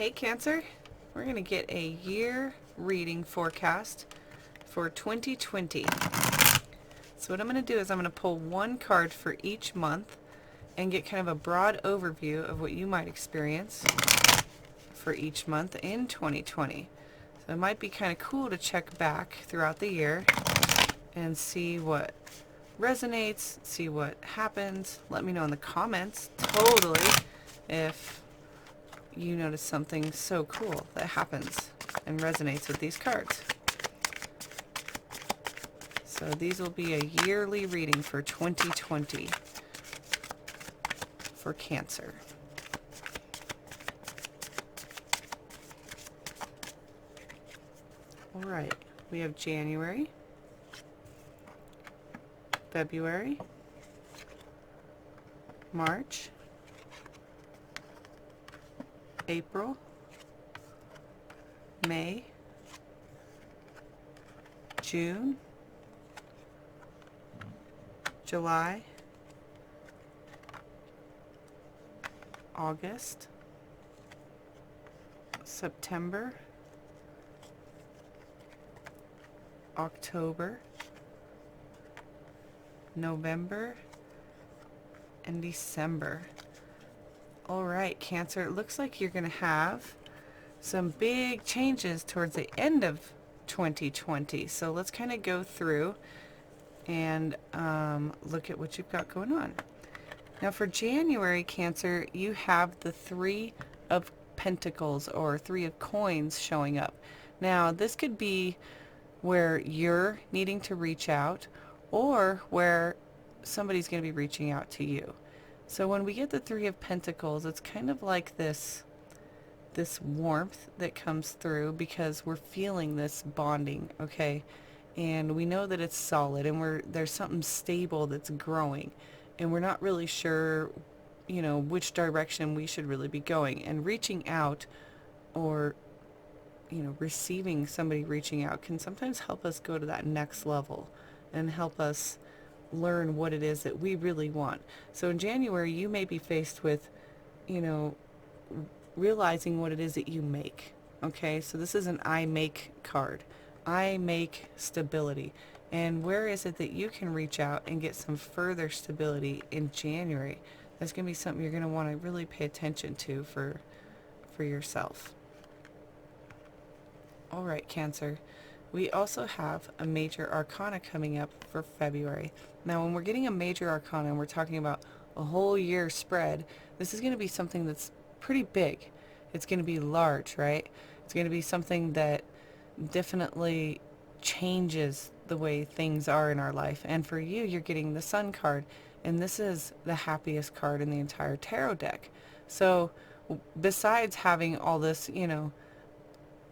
Hey Cancer, we're going to get a year reading forecast for 2020. So what I'm going to do is I'm going to pull one card for each month and get kind of a broad overview of what you might experience for each month in 2020. So it might be kind of cool to check back throughout the year and see what resonates, see what happens. Let me know in the comments, totally, if you notice something so cool that happens and resonates with these cards. So these will be a yearly reading for 2020 for Cancer. All right, we have January, February, March, April, May, June, July, August, September, October, November, and December. All right, Cancer, it looks like you're going to have some big changes towards the end of 2020. So let's kind of go through and look at what you've got going on. Now for January, Cancer, you have the Three of Pentacles or Three of Coins showing up. Now this could be where you're needing to reach out or where somebody's going to be reaching out to you. So when we get the Three of Pentacles, it's kind of like this warmth that comes through because we're feeling this bonding, okay? And we know that it's solid and there's something stable that's growing and we're not really sure, which direction we should really be going. And reaching out or, receiving somebody reaching out can sometimes help us go to that next level and help us learn what it is that we really want. So in January, you may be faced with, realizing what it is that you make. Okay, so this is an I make card. I make stability. And where is it that you can reach out and get some further stability in January? That's going to be something you're going to want to really pay attention to for yourself. All right, Cancer. We also have a major arcana coming up for February. Now, when we're getting a major arcana and we're talking about a whole year spread, this is going to be something that's pretty big. It's going to be large, right? It's going to be something that definitely changes the way things are in our life. And for you, you're getting the Sun card, and this is the happiest card in the entire tarot deck. So besides having all this,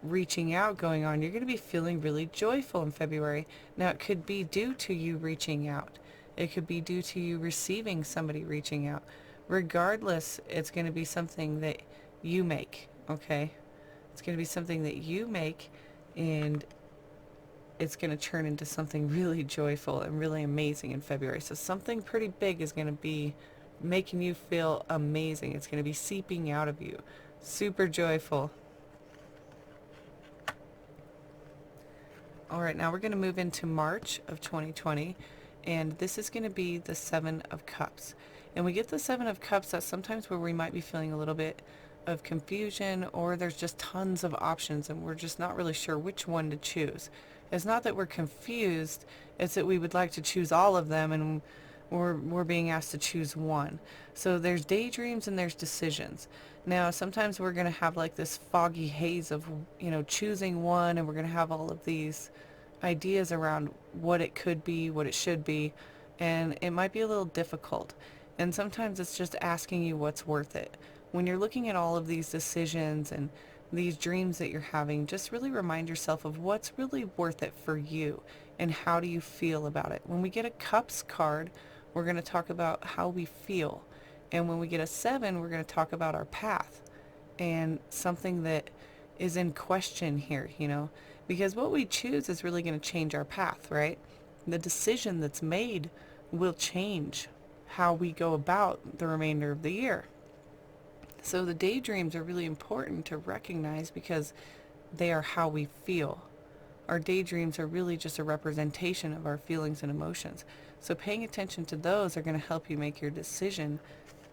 reaching out going on, you're going to be feeling really joyful in February. Now, it could be due to you reaching out. It could be due to you receiving somebody reaching out. Regardless, it's going to be something that you make, okay? It's going to be something that you make, and it's going to turn into something really joyful and really amazing in February. So something pretty big is going to be making you feel amazing. It's going to be seeping out of you. Super joyful. All right, now we're going to move into March of 2020, and this is going to be the Seven of Cups. And we get the Seven of Cups, that's sometimes where we might be feeling a little bit of confusion, or there's just tons of options and we're just not really sure which one to choose. It's not that we're confused, it's that we would like to choose all of them and we're being asked to choose one. So there's daydreams and there's decisions. Now, sometimes we're going to have like this foggy haze of, choosing one, and we're going to have all of these ideas around what it could be, what it should be, and it might be a little difficult. And sometimes it's just asking you what's worth it. When you're looking at all of these decisions and these dreams that you're having, just really remind yourself of what's really worth it for you and how do you feel about it. When we get a Cups card, we're going to talk about how we feel. And when we get a 7, we're going to talk about our path and something that is in question here, because what we choose is really going to change our path, right? The decision that's made will change how we go about the remainder of the year. So the daydreams are really important to recognize because they are how we feel. Our daydreams are really just a representation of our feelings and emotions. So paying attention to those are going to help you make your decision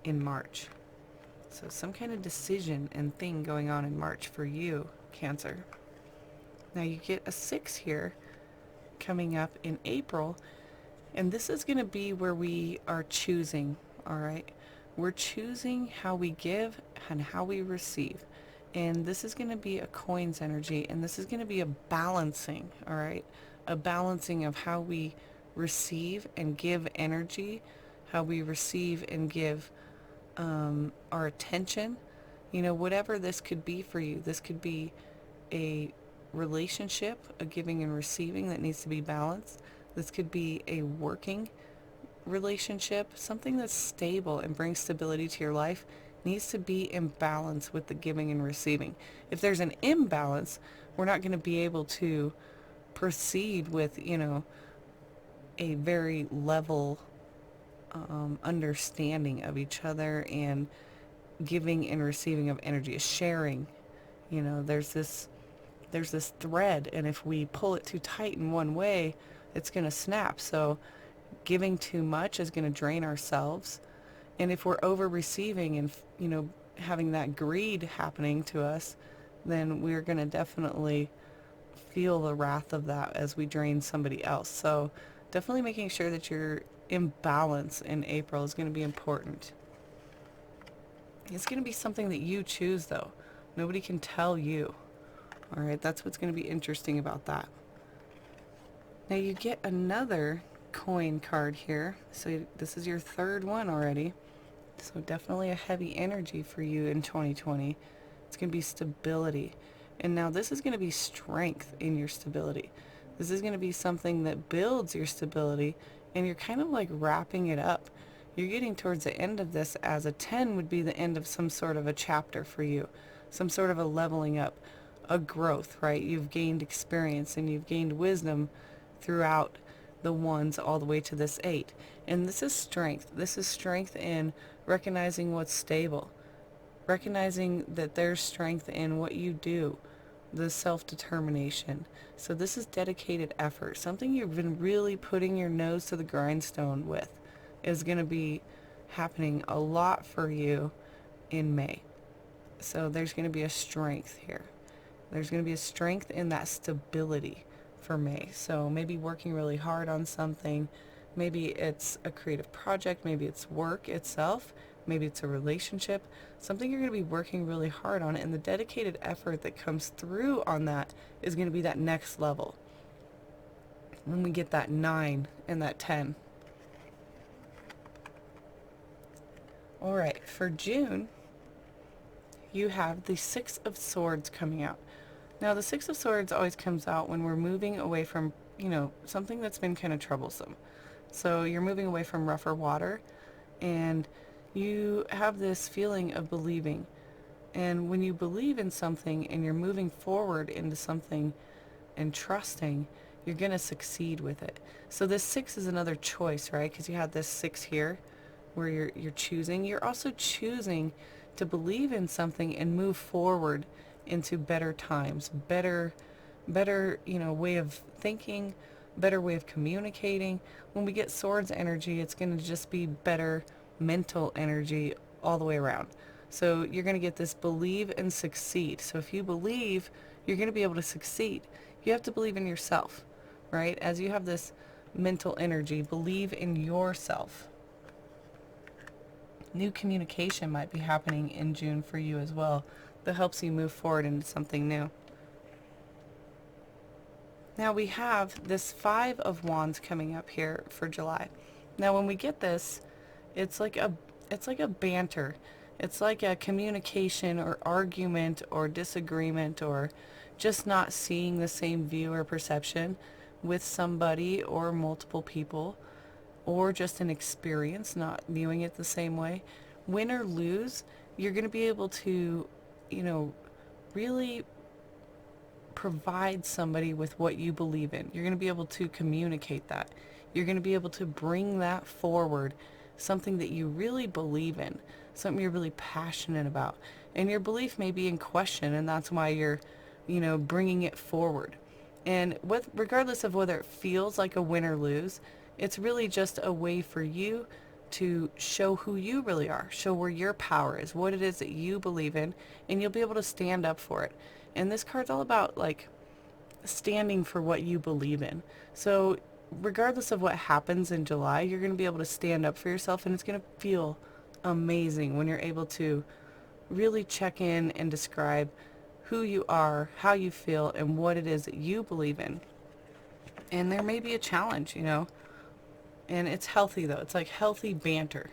in March. So some kind of decision and thing going on in March for you, Cancer. Now you get a 6 here coming up in April, and this is going to be where we are choosing, all right? We're choosing how we give and how we receive. And this is going to be a coins energy, and this is going to be a balancing, all right? A balancing of how we receive and give energy, how we receive and give our attention. You know, whatever this could be for you, this could be a relationship, a giving and receiving that needs to be balanced. This could be a working relationship, something that's stable and brings stability to your life needs to be in balance with the giving and receiving. If there's an imbalance, we're not going to be able to proceed with, a very level understanding of each other and giving and receiving of energy, a sharing. There's this thread, and if we pull it too tight in one way, it's going to snap. So giving too much is going to drain ourselves. And if we're over receiving and, having that greed happening to us, then we're going to definitely feel the wrath of that as we drain somebody else. So definitely making sure that you're in balance in April is going to be important. It's going to be something that you choose, though. Nobody can tell you. All right, that's what's going to be interesting about that. Now you get another coin card here. So this is your third one already. So definitely a heavy energy for you in 2020. It's going to be stability. And now this is going to be strength in your stability. This is going to be something that builds your stability, and you're kind of like wrapping it up. You're getting towards the end of this, as a 10 would be the end of some sort of a chapter for you, some sort of a leveling up, a growth, right? You've gained experience and you've gained wisdom throughout the ones all the way to this 8. And this is strength. This is strength in recognizing what's stable, recognizing that there's strength in what you do, the self-determination. So this is dedicated effort. Something you've been really putting your nose to the grindstone with is going to be happening a lot for you in May. So there's going to be a strength here. There's going to be a strength in that stability for May. So maybe working really hard on something. Maybe it's a creative project. Maybe it's work itself. Maybe it's a relationship. Something you're going to be working really hard on. And the dedicated effort that comes through on that is going to be that next level. When we get that 9 and that 10. All right, for June, you have the 6 of Swords coming out. Now, the 6 of Swords always comes out when we're moving away from, something that's been kind of troublesome. So you're moving away from rougher water, and you have this feeling of believing. And when you believe in something and you're moving forward into something and trusting, you're going to succeed with it. So this 6 is another choice, right? Because you have this 6 here where you're choosing. You're also choosing to believe in something and move forward into better times, better, way of thinking, better way of communicating. When we get Swords energy, it's going to just be better mental energy all the way around. So you're going to get this believe and succeed. So if you believe, you're going to be able to succeed. You have to believe in yourself, right? As you have this mental energy, believe in yourself. New communication might be happening in June for you as well that helps you move forward into something new. Now we have this 5 of Wands coming up here for July. Now when we get this, it's like a banter. It's like a communication or argument or disagreement or just not seeing the same view or perception with somebody or multiple people, or just an experience, not viewing it the same way. Win or lose, you're going to be able to, really provide somebody with what you believe in. You're going to be able to communicate that. You're going to be able to bring that forward something that you really believe in, something you're really passionate about. And your belief may be in question, and that's why you're, bringing it forward. And regardless of whether it feels like a win or lose, it's really just a way for you to show who you really are, show where your power is, what it is that you believe in, and you'll be able to stand up for it. And this card's all about like standing for what you believe in. So regardless of what happens in July, you're going to be able to stand up for yourself, and it's going to feel amazing when you're able to really check in and describe who you are, how you feel, and what it is that you believe in. And there may be a challenge, and it's healthy though. It's like healthy banter.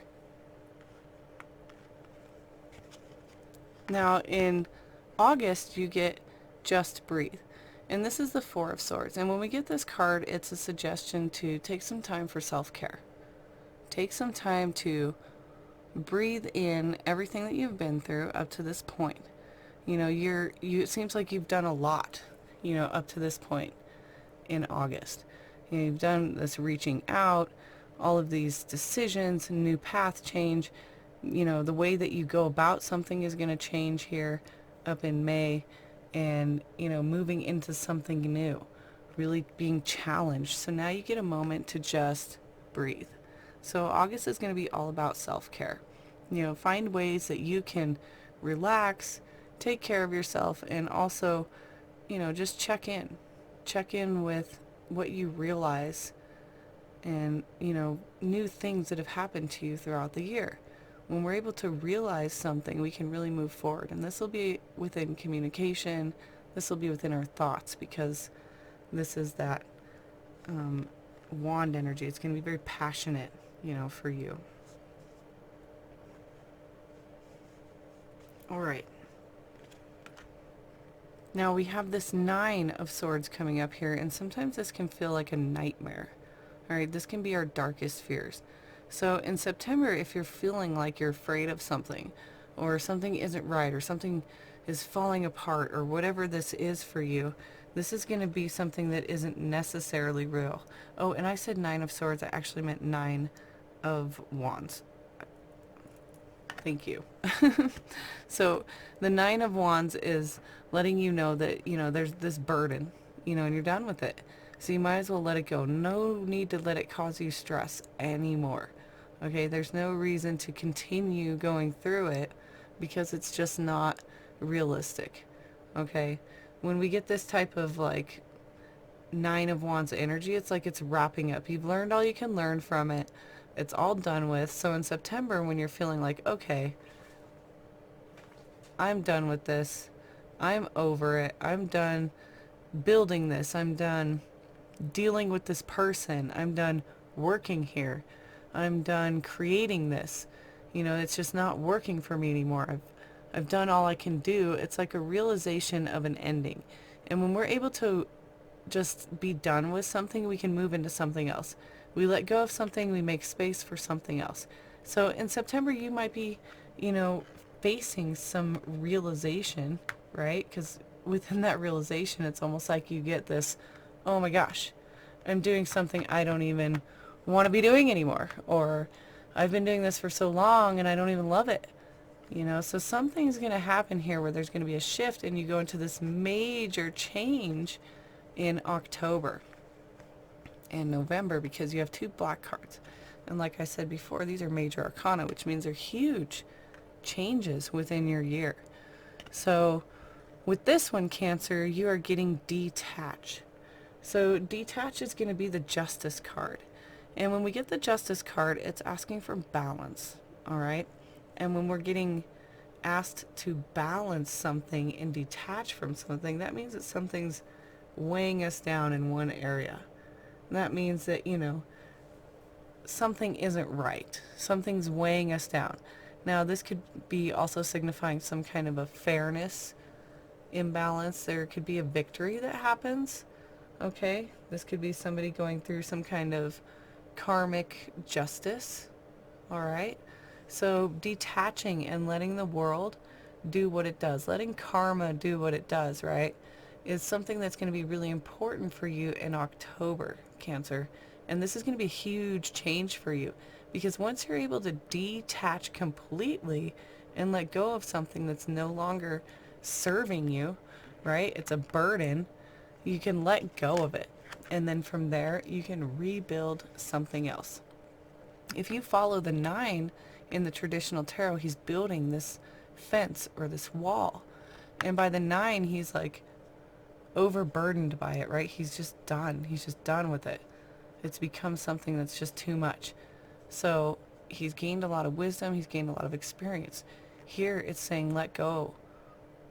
Now in August, you get Just Breathe. And this is the Four of Swords. And when we get this card, it's a suggestion to take some time for self-care. Take some time to breathe in everything that you've been through up to this point. It seems like you've done a lot, up to this point in August. You've done this reaching out, all of these decisions, new path change. The way that you go about something is going to change here up in May, and, moving into something new, really being challenged. So now you get a moment to just breathe. So August is going to be all about self-care. Find ways that you can relax, take care of yourself, and also, just check in. Check in with what you realize and, new things that have happened to you throughout the year. When we're able to realize something, we can really move forward. And this will be within communication. This will be within our thoughts, because this is that wand energy. It's going to be very passionate, for you. All right. Now we have this Nine of Swords coming up here, and sometimes this can feel like a nightmare. All right, this can be our darkest fears. So in September, if you're feeling like you're afraid of something, or something isn't right, or something is falling apart, or whatever this is for you, this is going to be something that isn't necessarily real. Oh, and I said Nine of Swords. I actually meant Nine of Wands. Thank you. So the Nine of Wands is letting you know that, there's this burden, and you're done with it. So you might as well let it go. No need to let it cause you stress anymore. Okay, there's no reason to continue going through it, because it's just not realistic. Okay, when we get this type of like Nine of Wands energy, it's like it's wrapping up. You've learned all you can learn from it. It's all done with. So in September, when you're feeling like, okay, I'm done with this, I'm over it, I'm done building this, I'm done dealing with this person, I'm done working here, I'm done creating this, it's just not working for me anymore. I've done all I can do. It's like a realization of an ending. And when we're able to just be done with something, we can move into something else. We let go of something, we make space for something else. So in September, you might be, facing some realization, right? Because within that realization, it's almost like you get this, oh my gosh, I'm doing something I don't even want to be doing anymore. Or I've been doing this for so long and I don't even love it. So something's going to happen here where there's going to be a shift, and you go into this major change in October and November, because you have two black cards. And like I said before, these are major arcana, which means they're huge changes within your year. So with this one, Cancer, you are getting detach. So detach is going to be the Justice card. And when we get the Justice card, it's asking for balance. All right. And when we're getting asked to balance something and detach from something, that means that something's weighing us down in one area. And that means that, something isn't right. Something's weighing us down. Now, this could be also signifying some kind of a fairness imbalance. There could be a victory that happens. Okay? This could be somebody going through some kind of karmic justice. All right? So detaching and letting the world do what it does, letting karma do what it does, right, is something that's going to be really important for you in October, Cancer. And this is going to be a huge change for you, because once you're able to detach completely and let go of something that's no longer serving you, right? It's a burden. You can let go of it. And then from there, you can rebuild something else. If you follow the 9 in the traditional tarot, he's building this fence or this wall. And by the 9, he's like overburdened by it, right? He's just done. He's just done with it. It's become something that's just too much. So he's gained a lot of wisdom. He's gained a lot of experience. Here it's saying let go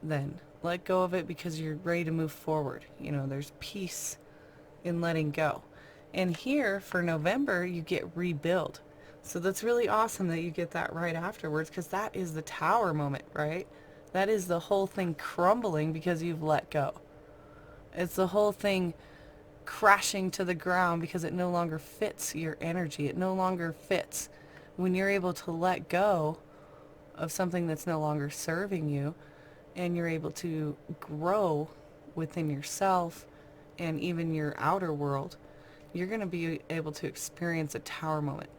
then. Let go of it because you're ready to move forward. You know, there's peace in letting go. And here for November, you get rebuild. So that's really awesome that you get that right afterwards, because that is the tower moment, right? That is the whole thing crumbling because you've let go. It's the whole thing crashing to the ground because it no longer fits your energy. It no longer fits. When you're able to let go of something that's no longer serving you, and you're able to grow within yourself and even your outer world, you're going to be able to experience a tower moment.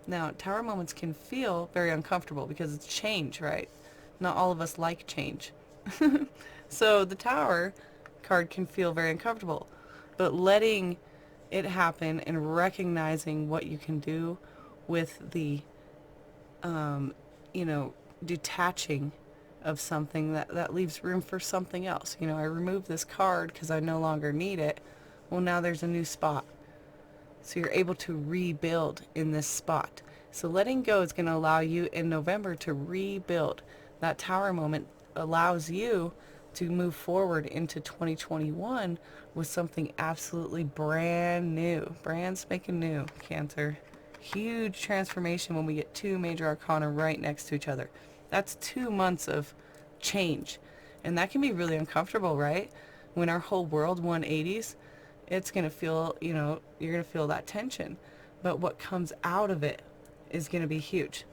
Now, tower moments can feel very uncomfortable because it's change, right? Not all of us like change. So the tower card can feel very uncomfortable, but letting it happen and recognizing what you can do with the, you know, detaching of something, that leaves room for something else. You know, I remove this card because I no longer need it. Well, now there's a new spot. So you're able to rebuild in this spot. So letting go is going to allow you in November to rebuild. That tower moment allows you to move forward into 2021 with something absolutely brand new. Brand spanking new, Cancer. Huge transformation when we get 2 major arcana right next to each other. That's 2 months of change. And that can be really uncomfortable, right? When our whole world 180s, it's going to feel, you know, you're going to feel that tension. But what comes out of it is going to be huge.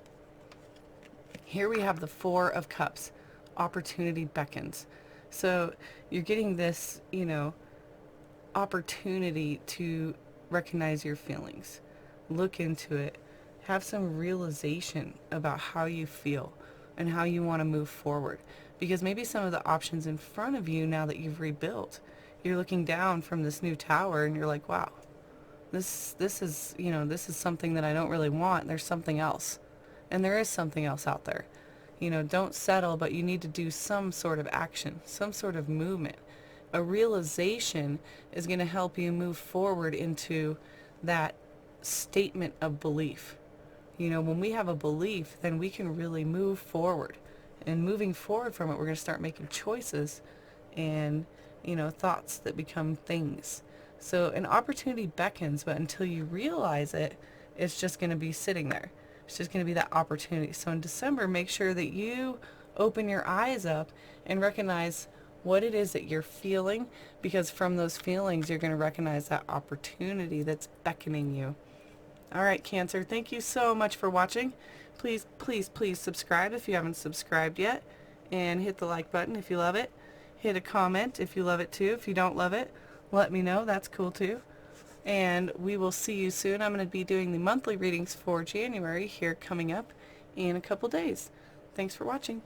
Here we have the 4 of Cups. Opportunity beckons. So you're getting this, you know, opportunity to recognize your feelings. Look into it. Have some realization about how you feel and how you want to move forward. Because maybe some of the options in front of you, now that you've rebuilt, you're looking down from this new tower and you're like, wow, this is, you know, this is something that I don't really want. There's something else. And there is something else out there. You know, don't settle, but you need to do some sort of action, some sort of movement. A realization is going to help you move forward into that statement of belief. You know, when we have a belief, then we can really move forward. And moving forward from it, we're going to start making choices and, you know, thoughts that become things. So an opportunity beckons, but until you realize it, it's just going to be sitting there. It's just going to be that opportunity. So in December, make sure that you open your eyes up and recognize what it is that you're feeling, because from those feelings, you're going to recognize that opportunity that's beckoning you. All right, Cancer, thank you so much for watching. Please, please, please subscribe if you haven't subscribed yet, and hit the like button if you love it. Hit a comment if you love it too. If you don't love it, let me know. That's cool too. And we will see you soon. I'm going to be doing the monthly readings for January here coming up in a couple days. Thanks for watching.